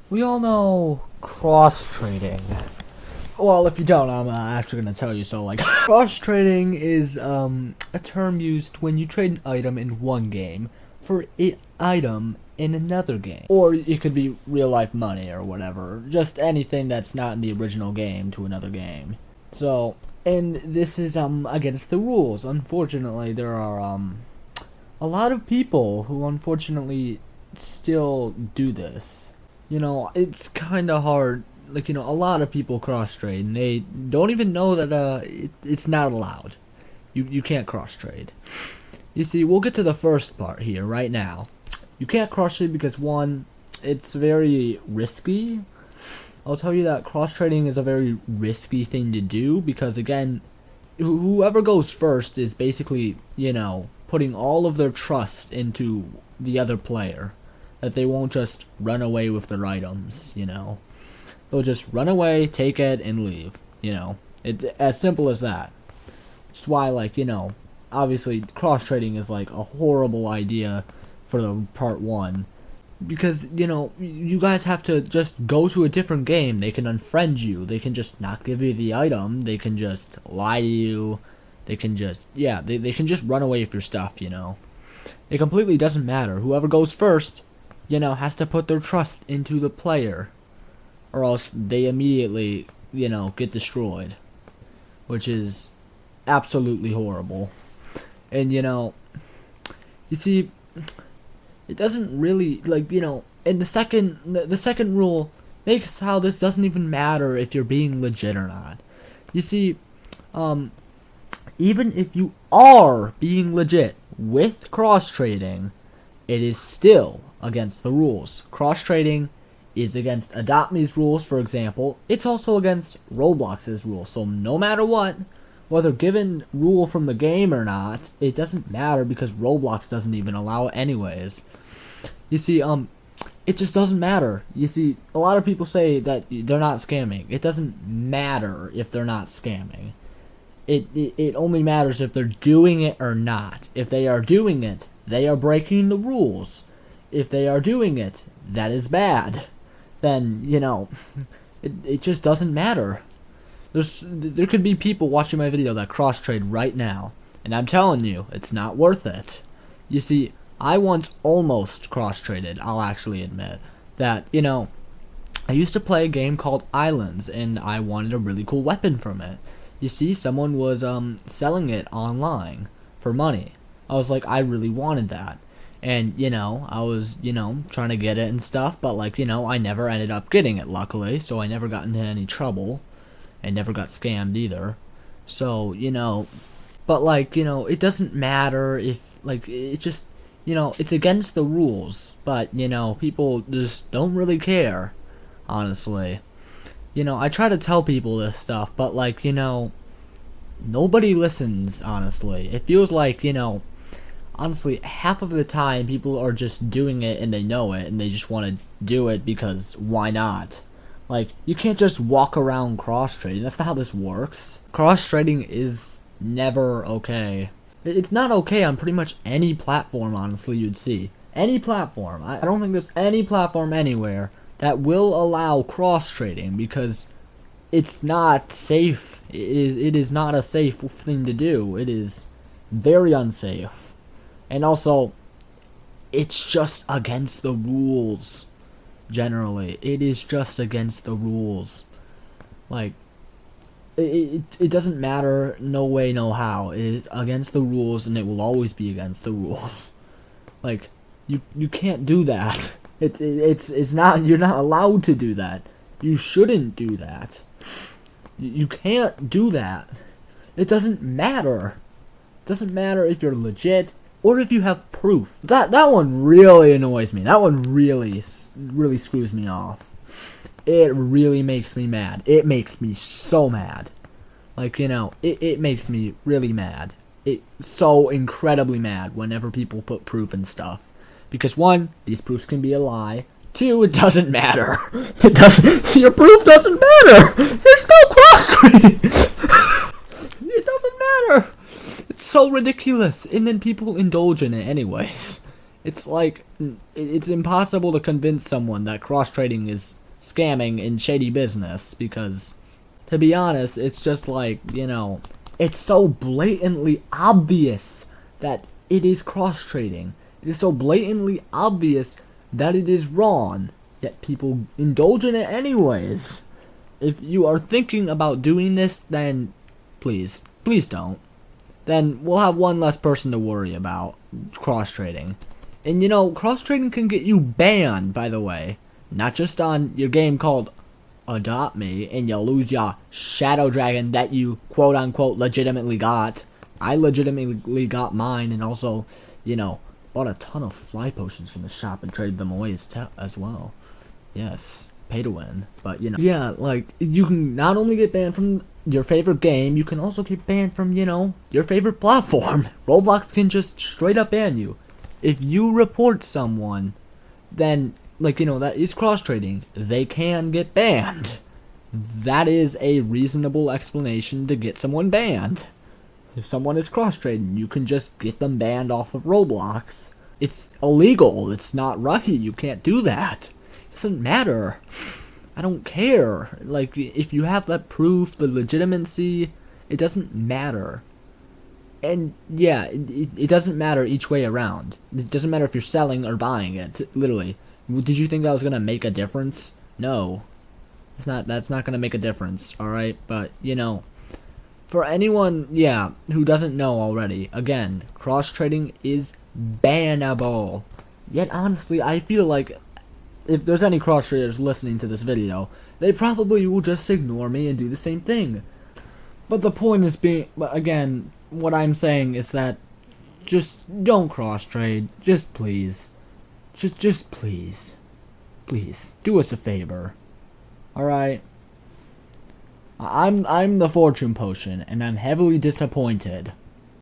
We all know cross-trading. Well, if you don't, I'm actually gonna tell you. So, like, cross-trading is a term used when you trade an item in one game for an item in another game, or it could be real-life money or whatever. Just anything that's not in the original game to another game. So, and this is against the rules. Unfortunately, there are a lot of people who unfortunately still do this. It's kind of hard. Like, a lot of people cross trade and they don't even know that it's not allowed. You can't cross trade. You see, we'll get to the first part here right now. You can't cross trade because, one, it's very risky. I'll tell you that cross trading is a very risky thing to do because, again, whoever goes first is basically, putting all of their trust into the other player. That they won't just run away with their items, They'll just run away, take it, and leave, It's as simple as that. It's why, obviously, cross-trading is, a horrible idea for the part one. Because, you guys have to just go to a different game. They can unfriend you. They can just not give you the item. They can just lie to you. They can just, they can just run away with your stuff, It completely doesn't matter. Whoever goes first, has to put their trust into the player. Or else they immediately, get destroyed. Which is absolutely horrible. And, you see, it doesn't really, and the second rule makes how this doesn't even matter if you're being legit or not. You see, even if you are being legit with cross-trading, it is still against the rules. Cross-trading is against Adopt Me's rules, for example. It's also against Roblox's rules. So no matter what, whether given rule from the game or not, it doesn't matter because Roblox doesn't even allow it anyways. You see, it just doesn't matter. You see, a lot of people say that they're not scamming. It doesn't matter if they're not scamming. It only matters if they're doing it or not. If they are doing it, they are breaking the rules. If they are doing it, that is bad. Then, it just doesn't matter. There could be people watching my video that cross-trade right now. And I'm telling you, it's not worth it. You see, I once almost cross-traded, I'll actually admit. That, I used to play a game called Islands, and I wanted a really cool weapon from it. You see, someone was selling it online for money. I was like, I really wanted that. And, I was, trying to get it and stuff, but, I never ended up getting it, luckily, so I never got into any trouble. I never got scammed either. So, but, it doesn't matter if, it's just, it's against the rules, but, people just don't really care, honestly. I try to tell people this stuff, but, nobody listens, honestly. It feels like, honestly, half of the time people are just doing it and they know it and they just want to do it because why not? You can't just walk around cross-trading. That's not how this works. Cross-trading is never okay. It's not okay on pretty much any platform, honestly, you'd see. Any platform. I don't think there's any platform anywhere that will allow cross-trading because it's not safe. It is not a safe thing to do. It is very unsafe. And also, it's just against the rules. Generally, it is just against the rules. It doesn't matter, no way, no how. It is against the rules, and it will always be against the rules. You can't do that. It's not. You're not allowed to do that. You shouldn't do that. You can't do that. It doesn't matter. It doesn't matter if you're legit or if you have proof. That one really annoys me. That one really screws me off. It really makes me mad. It makes me so mad. It makes me really mad. It's so incredibly mad whenever people put proof and stuff. Because one, these proofs can be a lie. Two, it doesn't matter. It doesn't. Your proof doesn't matter. There's no cross-trading. It doesn't matter. It's so ridiculous. And then people indulge in it anyways. It's like, it's impossible to convince someone that cross-trading is scamming and shady business, because, to be honest, it's just like, it's so blatantly obvious that it is cross-trading. It is so blatantly obvious that it is wrong, yet people indulge in it anyways. If you are thinking about doing this, then please don't. Then we'll have one less person to worry about cross-trading. And cross-trading can get you banned, by the way. Not just on your game called Adopt Me, and you lose your Shadow Dragon that you quote-unquote legitimately got. I legitimately got mine, and also, bought a ton of fly potions from the shop and traded them away as well. Yes, pay to win. But, yeah, like, you can not only get banned from your favorite game, you can also get banned from, your favorite platform. Roblox can just straight up ban you. If you report someone, then, that is cross-trading, they can get banned. That is a reasonable explanation to get someone banned. If someone is cross-trading, you can just get them banned off of Roblox. It's illegal. It's not right. You can't do that. It doesn't matter. I don't care. Like, if you have that proof, the legitimacy, it doesn't matter. And yeah, it doesn't matter each way around. It doesn't matter if you're selling or buying it, literally. Did you think that was going to make a difference? No. That's not going to make a difference, alright? But, for anyone, who doesn't know already, again, cross-trading is bannable. Yet, honestly, I feel like if there's any cross-traders listening to this video, they probably will just ignore me and do the same thing. But the point is again, what I'm saying is that just don't cross-trade. Just please. Just please. Please. Do us a favor. Alright? I'm the fortune potion, and I'm heavily disappointed.